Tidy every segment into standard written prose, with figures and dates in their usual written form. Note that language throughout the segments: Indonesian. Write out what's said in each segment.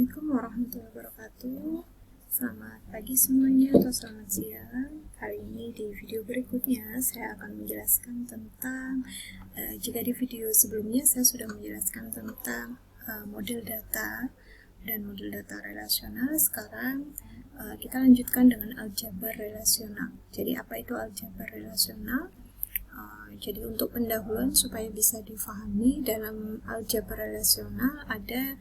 Assalamualaikum warahmatullahi wabarakatuh. Selamat pagi semuanya atau selamat siang. Kali ini di video berikutnya saya akan menjelaskan tentang jika di video sebelumnya saya sudah menjelaskan tentang model data dan model data relasional. Sekarang kita lanjutkan dengan aljabar relasional. Jadi apa itu aljabar relasional? Jadi untuk pendahuluan supaya bisa difahami, dalam aljabar relasional ada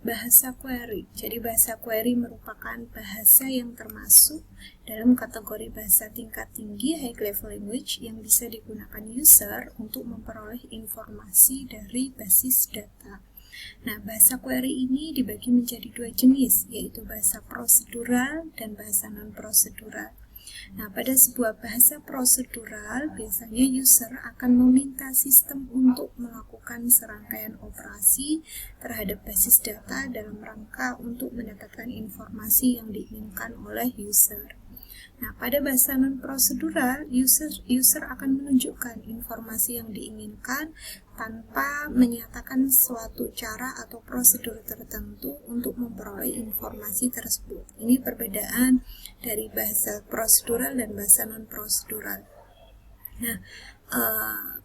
bahasa query. Jadi bahasa query merupakan bahasa yang termasuk dalam kategori bahasa tingkat tinggi high level language yang bisa digunakan user untuk memperoleh informasi dari basis data. Nah, bahasa query ini dibagi menjadi dua jenis, yaitu bahasa prosedural dan bahasa non-prosedural. Nah, pada sebuah bahasa prosedural, biasanya user akan meminta sistem untuk melakukan serangkaian operasi terhadap basis data dalam rangka untuk mendapatkan informasi yang diinginkan oleh user. Nah, pada bahasa non-prosedural, user akan menunjukkan informasi yang diinginkan tanpa menyatakan suatu cara atau prosedur tertentu untuk memperoleh informasi tersebut. Ini perbedaan dari bahasa prosedural dan bahasa non-prosedural. Nah,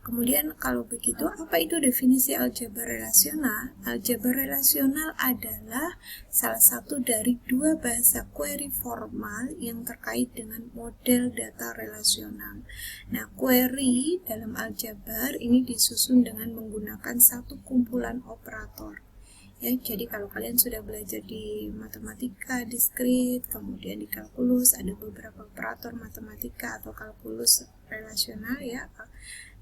kemudian kalau begitu, apa itu definisi aljabar relasional? Aljabar relasional adalah salah satu dari dua bahasa query formal yang terkait dengan model data relasional. Nah, query dalam aljabar ini disusun dengan menggunakan satu kumpulan operator. Ya, jadi kalau kalian sudah belajar di matematika, diskrit, kemudian di kalkulus, ada beberapa operator matematika atau kalkulus relasional ya.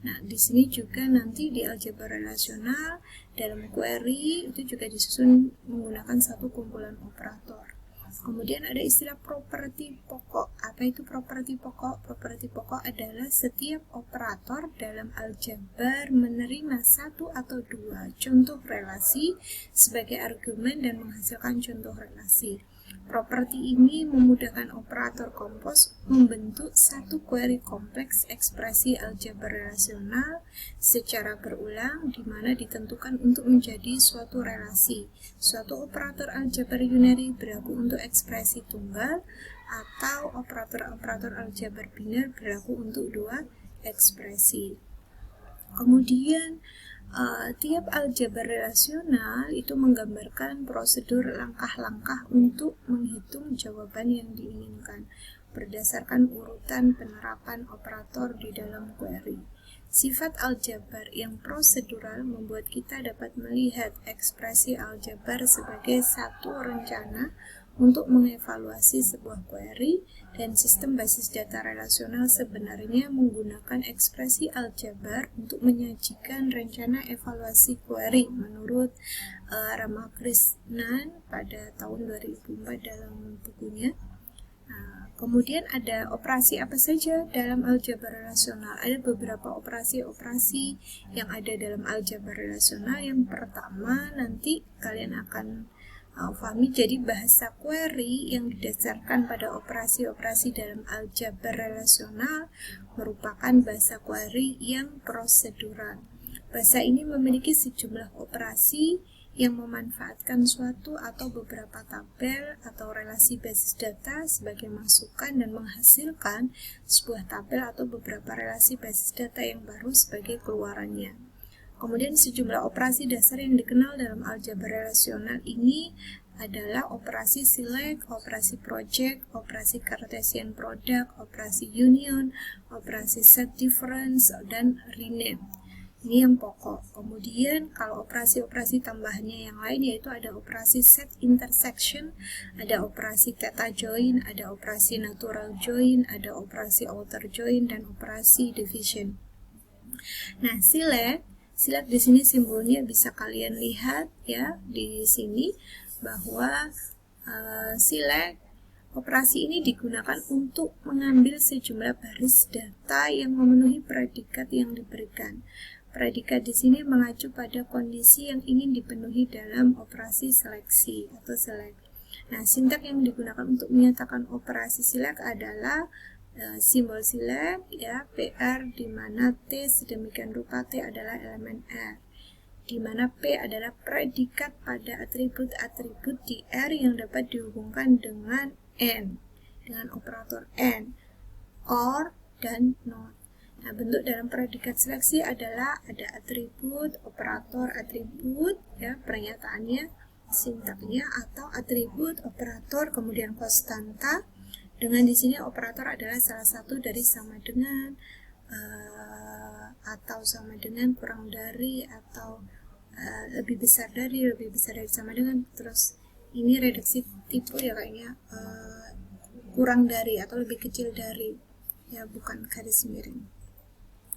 Nah, di sini juga nanti di aljabar relasional dalam query itu juga disusun menggunakan satu kumpulan operator. Kemudian ada istilah properti pokok. Apa itu properti pokok? Properti pokok adalah setiap operator dalam aljabar menerima satu atau dua contoh relasi sebagai argumen dan menghasilkan contoh relasi. Properti ini memudahkan operator kompos membentuk satu query kompleks ekspresi aljabar relasional secara berulang di mana ditentukan untuk menjadi suatu relasi. Suatu operator aljabar unary berlaku untuk ekspresi tunggal atau operator aljabar biner berlaku untuk dua ekspresi. Kemudian tiap aljabar relasional itu menggambarkan prosedur langkah-langkah untuk menghitung jawaban yang diinginkan berdasarkan urutan penerapan operator di dalam query. Sifat aljabar yang prosedural membuat kita dapat melihat ekspresi aljabar sebagai satu rencana untuk mengevaluasi sebuah query, dan sistem basis data relasional sebenarnya menggunakan ekspresi aljabar untuk menyajikan rencana evaluasi query menurut Ramakrishnan pada tahun 2004 dalam bukunya. Kemudian ada operasi apa saja dalam aljabar relasional. Ada beberapa operasi-operasi yang ada dalam aljabar relasional. Yang pertama nanti kalian akan pahami, jadi bahasa query yang didasarkan pada operasi-operasi dalam aljabar relasional merupakan bahasa query yang prosedural. Bahasa ini memiliki sejumlah operasi yang memanfaatkan suatu atau beberapa tabel atau relasi basis data sebagai masukan dan menghasilkan sebuah tabel atau beberapa relasi basis data yang baru sebagai keluarannya. Kemudian sejumlah operasi dasar yang dikenal dalam aljabar relasional ini adalah operasi select, operasi project, operasi Cartesian product, operasi union, operasi set difference, dan rename. Ini yang pokok. Kemudian kalau operasi-operasi tambahannya yang lain yaitu ada operasi set intersection, ada operasi theta join, ada operasi natural join, ada operasi outer join, dan operasi division. Nah, select di sini simbolnya bisa kalian lihat ya di sini bahwa select operasi ini digunakan untuk mengambil sejumlah baris data yang memenuhi predikat yang diberikan. Predikat di sini mengacu pada kondisi yang ingin dipenuhi dalam operasi seleksi atau select. Nah, sintak yang digunakan untuk menyatakan operasi select adalah simbol select ya, PR, di mana T sedemikian rupa T adalah elemen R. di mana P adalah predikat pada atribut-atribut di R yang dapat dihubungkan dengan N, dengan operator N, OR, dan NOT. Nah, bentuk dalam predikat seleksi adalah ada atribut, operator atribut, ya, pernyataannya, sintaknya, atau atribut, operator, kemudian konstanta, dengan di sini operator adalah salah satu dari sama dengan, atau sama dengan, kurang dari, atau lebih besar dari, sama dengan. Terus ini redaksi tipe ya kayaknya, kurang dari atau lebih kecil dari, ya, bukan garis miring.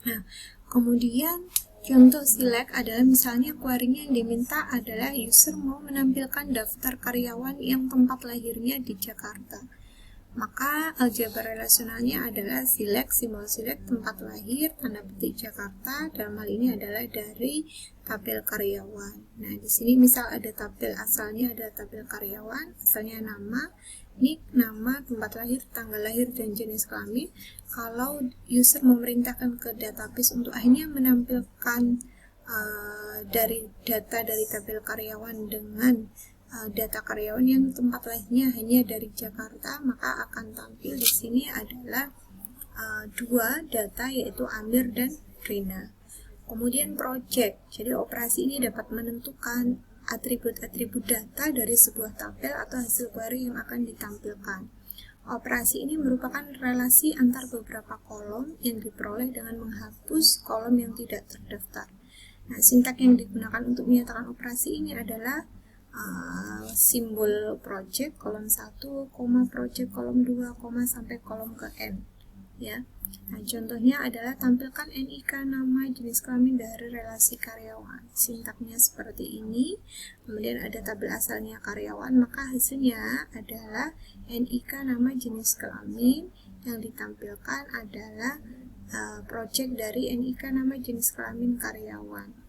Nah, kemudian contoh select adalah misalnya query-nya yang diminta adalah user mau menampilkan daftar karyawan yang tempat lahirnya di Jakarta. Maka aljabar relasionalnya adalah select, simbol select, tempat lahir, tanda petik Jakarta, dalam hal ini adalah dari tabel karyawan. Nah, di sini misal ada tabel asalnya, ada tabel karyawan, asalnya nama, nick, nama, tempat lahir, tanggal lahir, dan jenis kelamin. Kalau user memerintahkan ke database untuk akhirnya menampilkan dari data dari tabel karyawan dengan data karyawan yang tempat lahirnya hanya dari Jakarta, maka akan tampil di sini adalah dua data, yaitu Amir dan Rina. Kemudian project, jadi operasi ini dapat menentukan atribut-atribut data dari sebuah tabel atau hasil query yang akan ditampilkan. Operasi ini merupakan relasi antar beberapa kolom yang diperoleh dengan menghapus kolom yang tidak terdaftar. Nah, sintak yang digunakan untuk menyatakan operasi ini adalah simbol project kolom 1, project kolom 2, sampai kolom ke N, ya. Nah, contohnya adalah tampilkan NIK, nama, jenis kelamin dari relasi karyawan. Sintaknya seperti ini. Kemudian ada tabel asalnya karyawan, maka hasilnya adalah NIK, nama, jenis kelamin. Yang ditampilkan adalah project dari NIK, nama, jenis kelamin karyawan.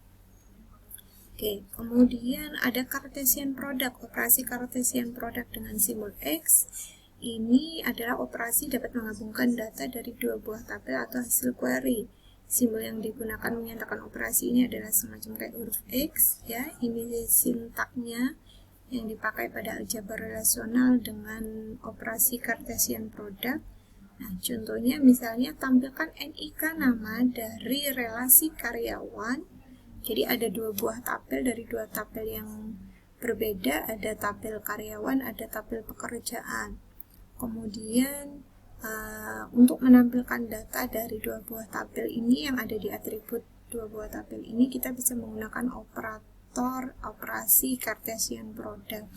Oke, kemudian ada Cartesian product, operasi Cartesian product dengan simbol X. Ini adalah operasi dapat menggabungkan data dari dua buah tabel atau hasil query. Simbol yang digunakan menyatakan operasi ini adalah semacam kayak huruf X, ya. Ini sintaknya yang dipakai pada aljabar relasional dengan operasi Cartesian product. Nah, contohnya misalnya tampilkan NIK, nama dari relasi karyawan. Jadi ada dua buah tabel dari dua tabel yang berbeda, ada tabel karyawan, ada tabel pekerjaan. Kemudian untuk menampilkan data dari dua buah tabel ini yang ada di atribut dua buah tabel ini, kita bisa menggunakan operator operasi Cartesian product.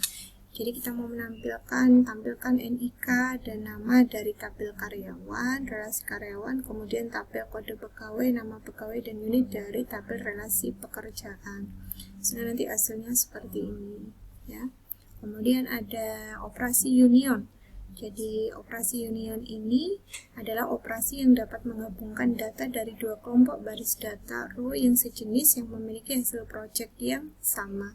Jadi kita mau tampilkan NIK dan nama dari tabel karyawan, relasi karyawan, kemudian tabel kode pegawai, nama pegawai, dan unit dari tabel relasi pekerjaan. Sehingga nanti hasilnya seperti ini, ya. Kemudian ada operasi union. Jadi operasi union ini adalah operasi yang dapat menggabungkan data dari dua kelompok baris data row yang sejenis yang memiliki hasil project yang sama.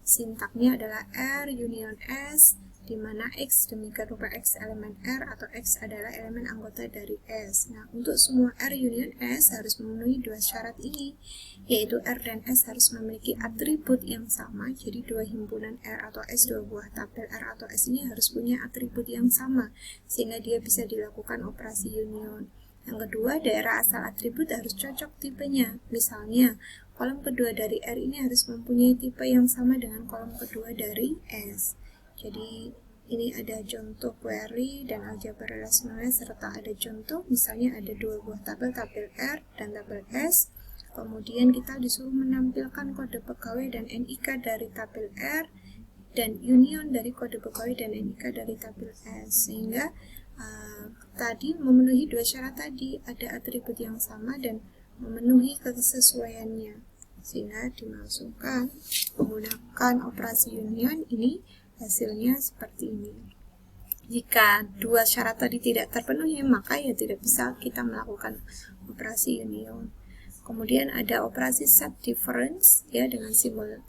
Sintaknya adalah R union S, di mana X demikian rupa X elemen R atau X adalah elemen anggota dari S. Nah, untuk semua R union S harus memenuhi dua syarat ini, yaitu R dan S harus memiliki atribut yang sama. Jadi dua himpunan R atau S, dua buah tabel R atau S ini harus punya atribut yang sama, sehingga dia bisa dilakukan operasi union. Yang kedua, daerah asal atribut harus cocok tipenya. Misalnya, kolom kedua dari R ini harus mempunyai tipe yang sama dengan kolom kedua dari S. Jadi, ini ada contoh query dan aljabar relasionalnya serta ada contoh. Misalnya ada dua buah tabel R dan tabel S. Kemudian kita disuruh menampilkan kode pegawai dan NIK dari tabel R dan union dari kode pegawai dan NIK dari tabel S. Sehingga tadi memenuhi dua syarat tadi, ada atribut yang sama dan memenuhi kesesuaiannya, sehingga dimasukkan menggunakan operasi union. Ini hasilnya seperti ini. Jika dua syarat tadi tidak terpenuhi, maka ya tidak bisa kita melakukan operasi union. Kemudian ada operasi set difference, ya, dengan simbol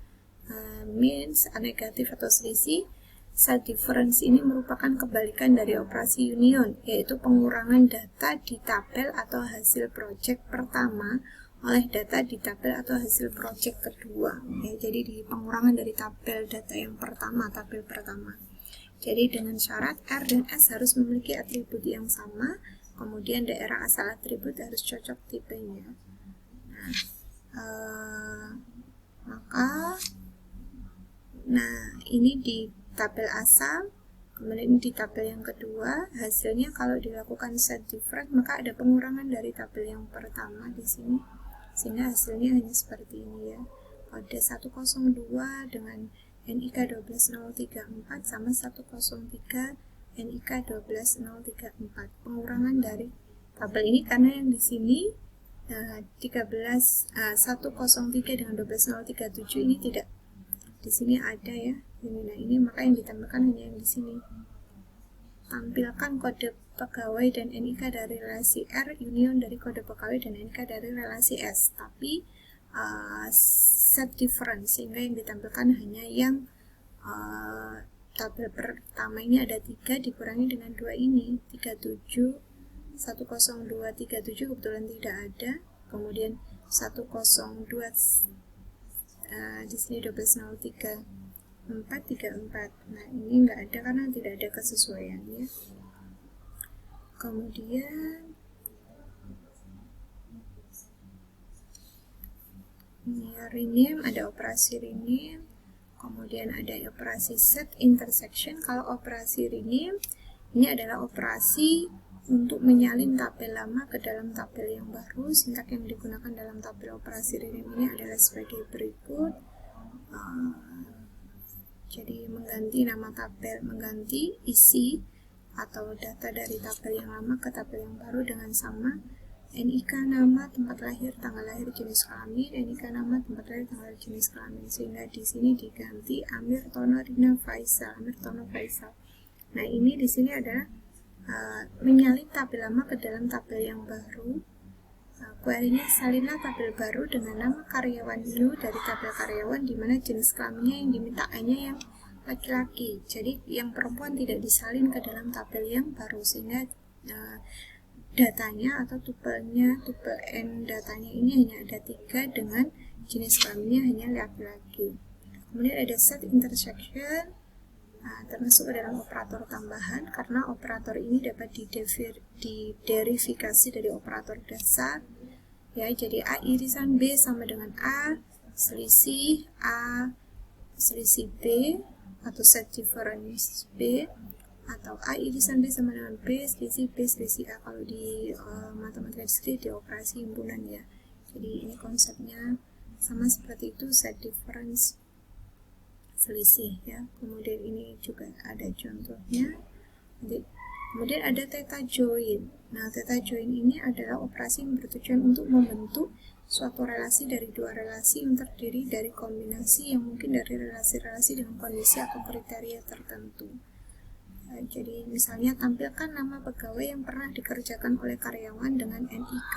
means, negatif atau selisih. Set difference ini merupakan kebalikan dari operasi union, yaitu pengurangan data di tabel atau hasil project pertama oleh data di tabel atau hasil project kedua. Ya, jadi di pengurangan dari tabel data yang pertama, tabel pertama. Jadi dengan syarat R dan S harus memiliki atribut yang sama, kemudian daerah asal atribut harus cocok tipenya. Nah, ini di tabel asal. Kemudian di tabel yang kedua, hasilnya kalau dilakukan set different, maka ada pengurangan dari tabel yang pertama di sini. Sehingga hasilnya hanya seperti ini ya. Kode 102 dengan NIK 12034 sama 103 NIK 12034. Pengurangan dari tabel ini karena yang di sini 103 dengan 12037 ini tidak di sini ada ya. Nah, ini maka yang ditambahkan hanya yang di sini. Tampilkan kode pegawai dan NIK dari relasi R union dari kode pegawai dan NIK dari relasi S, tapi set difference, sehingga yang ditampilkan hanya yang tabel pertama ini ada 3 dikurangi dengan 2 ini 37, 10237 kebetulan tidak ada, kemudian 102 di sini 1203 434. Nah, ini enggak ada karena tidak ada kesesuaiannya. Kemudian ini rename, ada operasi rename. Kemudian ada operasi set intersection. Kalau operasi rename ini adalah operasi untuk menyalin tabel lama ke dalam tabel yang baru. Sintak yang digunakan dalam tabel operasi rename ini adalah sebagai berikut. Jadi mengganti nama tabel, mengganti isi atau data dari tabel yang lama ke tabel yang baru dengan sama NIK nama, tempat lahir, tanggal lahir, jenis kelamin, NIK nama, tempat lahir, tanggal lahir, jenis kelamin, sehingga di sini diganti Amir Tono Rina Faisal, Amir Tono Faisal. Nah, ini di sini adalah menyalin tabel lama ke dalam tabel yang baru. Query-nya salinlah tabel baru dengan nama karyawan new dari tabel karyawan, di mana jenis kelaminnya yang dimintaannya yang laki-laki. Jadi yang perempuan tidak disalin ke dalam tabel yang baru, sehingga datanya atau tupelnya, tupel N datanya ini hanya ada 3 dengan jenis kelaminnya hanya laki-laki. Kemudian ada set intersection, termasuk ke dalam operator tambahan, karena operator ini dapat diderifikasi dari operator dasar. Ya, jadi A irisan B sama dengan A selisih A selisih B atau set difference B, atau A irisan B sama dengan B selisih B selisih A kalau di matematika diskrit di operasi himpunan ya. Jadi ini konsepnya sama seperti itu, set difference selisih ya. Kemudian ini juga ada contohnya. Kemudian ada theta join. Nah, theta join ini adalah operasi yang bertujuan untuk membentuk suatu relasi dari dua relasi yang terdiri dari kombinasi yang mungkin dari relasi-relasi dengan kondisi atau kriteria tertentu. Jadi misalnya tampilkan nama pegawai yang pernah dikerjakan oleh karyawan dengan NIK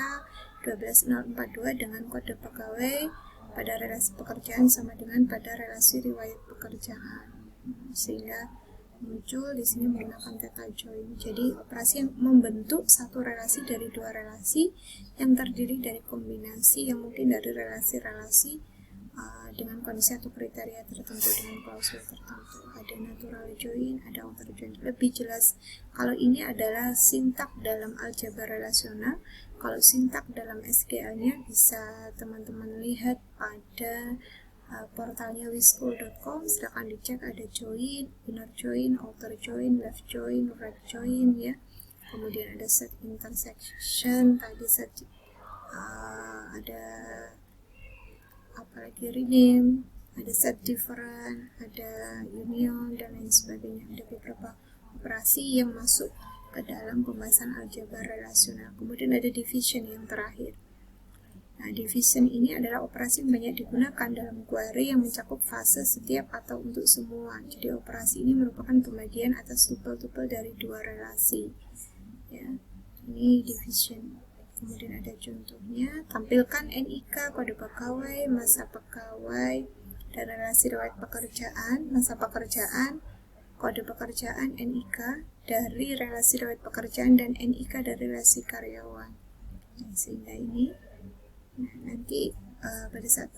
12042 dengan kode pegawai pada relasi pekerjaan sama dengan pada relasi riwayat pekerjaan, sehingga muncul di sini menggunakan theta join. Jadi operasi yang membentuk satu relasi dari dua relasi yang terdiri dari kombinasi yang mungkin dari relasi-relasi dengan kondisi atau kriteria tertentu dengan klausul tertentu. Ada natural join, ada outer join. Lebih jelas kalau ini adalah sintak dalam aljabar relasional. Kalau sintak dalam SQL-nya bisa teman-teman lihat pada portalnya wischool.com, silakan dicek, ada join, inner join, outer join, left join, right join ya. Kemudian ada set intersection, tadi set ada apalagi rename, ada set different, ada union dan lain sebagainya. Ada beberapa operasi yang masuk ke dalam pembahasan aljabar relasional. Kemudian ada division yang terakhir. Nah, division ini adalah operasi yang banyak digunakan dalam query yang mencakup fase setiap atau untuk semua. Jadi operasi ini merupakan pembagian atas tupel-tupel dari dua relasi. Ya, ini division. Kemudian ada contohnya, tampilkan NIK, kode pegawai, masa pegawai, dan relasi riwayat pekerjaan, masa pekerjaan, kode pekerjaan, NIK, dari relasi riwayat pekerjaan dan NIK dari relasi karyawan. Nah, sehingga ini Nah, nanti pada saat